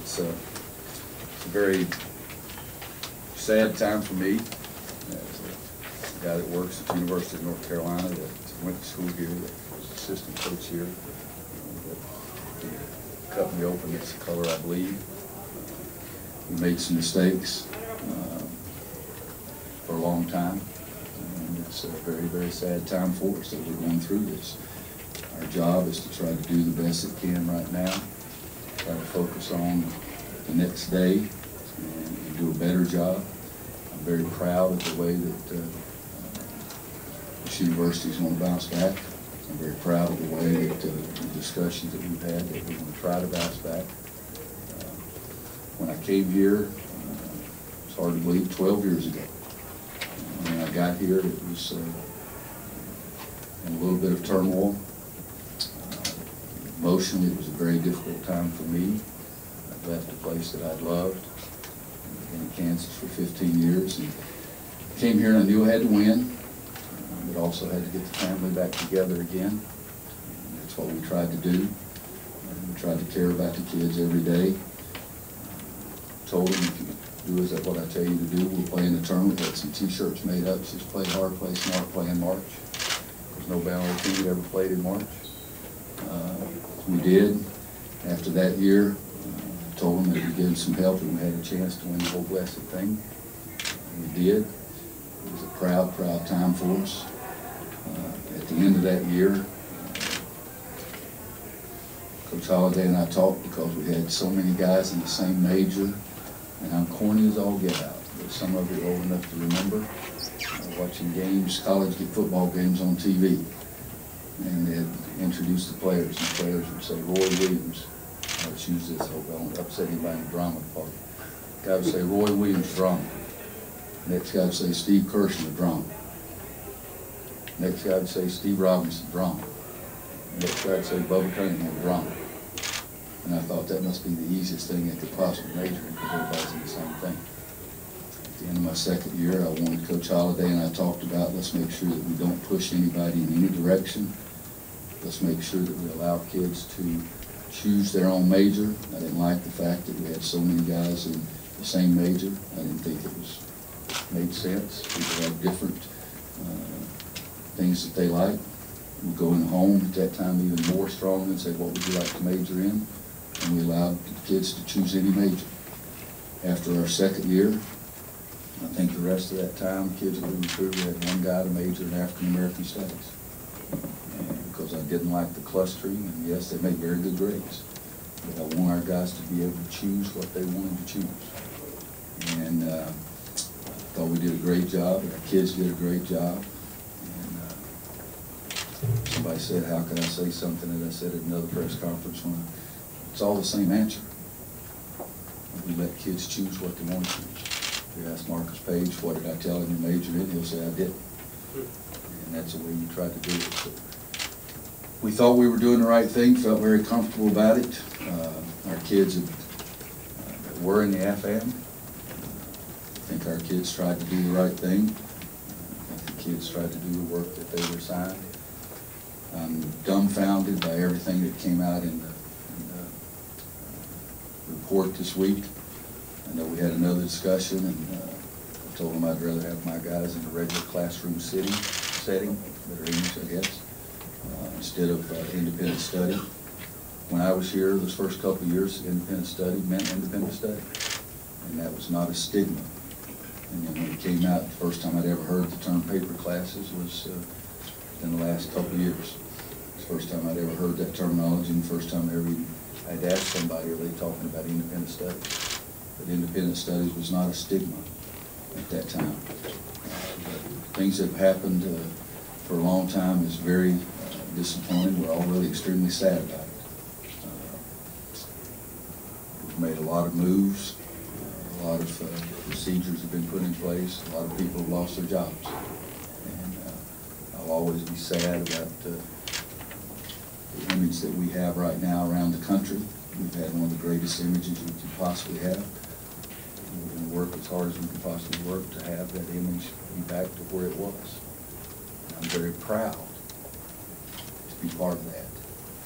It's a very sad time for me as a guy that works at the University of North Carolina, that went to school here, that was assistant coach here, that cut me open. It's the color I bleed. We made some mistakes for a long time, and it's a very, very sad time for us that we're going through this. Our job is to try to do the best it can right now, try to focus on the next day and do a better job. I'm very proud of the way that this university is going to bounce back. I'm very proud of the way that the discussions that we've had, that we're going to try to bounce back. When I came here, it's hard to believe, 12 years ago. When I got here, it was in a little bit of turmoil. Emotionally, it was a very difficult time for me. I left a place that I'd loved. I've been in Kansas for 15 years and came here and I knew I had to win, but also had to get the family back together again. And that's what we tried to do. And we tried to care about the kids every day. Told them, if you do what I tell you to do, we'll play in the tournament. We had some t-shirts made up. Just play hard, play smart, play in March. There's no Ballard team that ever played in March. We did. After that year, told them that we gave some help and we had a chance to win the whole blessed thing. And we did. It was a proud, proud time for us. At the end of that year, Coach Holliday and I talked because we had so many guys in the same major, and I'm corny as all get out, but some of you are old enough to remember watching games, college football games on TV. And they'd introduce the players, and the players would say, Roy Williams. Let's use this, hope I don't upset anybody in the drama party. The guy would say, Roy Williams, drama. Next guy would say, Steve Kirshner, drama. Next guy would say, Steve Robinson, drama. Next guy would say, Bubba Cunningham, drama. And I thought that must be the easiest thing I could possibly major in, because everybody's in the same thing. At the end of my second year, I wanted Coach Holliday and I talked about, let's make sure that we don't push anybody in any direction. Let's make sure that we allow kids to choose their own major. I didn't like the fact that we had so many guys in the same major. I didn't think it made sense. People have different things that they like. We go in home at that time even more strongly and say, what would you like to major in? And we allowed the kids to choose any major. After our second year, I think the rest of that time, kids were moving through. We had one guy to major in African American Studies. Because I didn't like the clustering, and yes, they make very good grades. But I want our guys to be able to choose what they wanted to choose. And I thought we did a great job, and our kids did a great job. And somebody said, how can I say something that I said at another press conference when it's all the same answer. We let kids choose what they want to choose. If you ask Marcus Page, what did I tell him to major in, he'll say, I didn't. And that's the way you try to do it. So we thought we were doing the right thing, felt very comfortable about it. Our kids that were in the AFAM, I think our kids tried to do the right thing. I think the kids tried to do the work that they were assigned. I'm dumbfounded by everything that came out in the report this week. I know we had another discussion, and I told them I'd rather have my guys in a regular classroom setting, that are English, I guess, instead of independent study. When I was here, those first couple of years, independent study meant independent study, and that was not a stigma. And then when it came out, the first time I'd ever heard the term paper classes was in the last couple of years. It's the first time I'd ever heard that terminology, and the first time I'd asked somebody, are they talking about independent studies? But independent studies was not a stigma at that time. Things that have happened for a long time is very disappointing. We're all really extremely sad about it. We've made a lot of moves. A lot of procedures have been put in place. A lot of people have lost their jobs. And I'll always be sad about the image that we have right now around the country. We've had one of the greatest images we could possibly have. We're going to work as hard as we can possibly work to have that image be back to where it was. And I'm very proud to be part of that.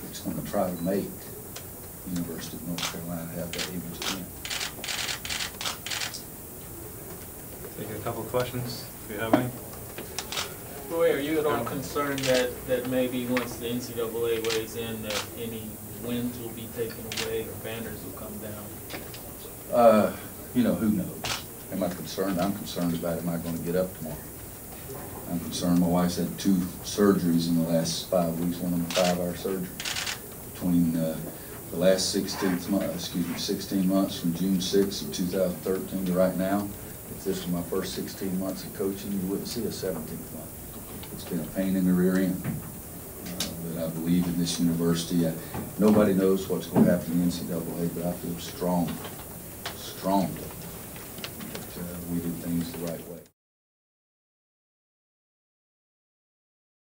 It's going to try to make University of North Carolina have that image again. Take a couple of questions, if you have any. Roy, are you at all concerned that maybe once the NCAA weighs in, that any wins will be taken away or banners will come down? You know, who knows? Am I concerned? I'm concerned about, am I going to get up tomorrow? I'm concerned. My wife's had 2 surgeries in the last 5 weeks, one of them 5-hour surgery. Between the last 16 months from June 6th of 2013 to right now, if this was my first 16 months of coaching, you wouldn't see a 17th month. It's been a pain in the rear end. But I believe in this university. Nobody knows what's going to happen in the NCAA, but I feel strongly that we did things the right way.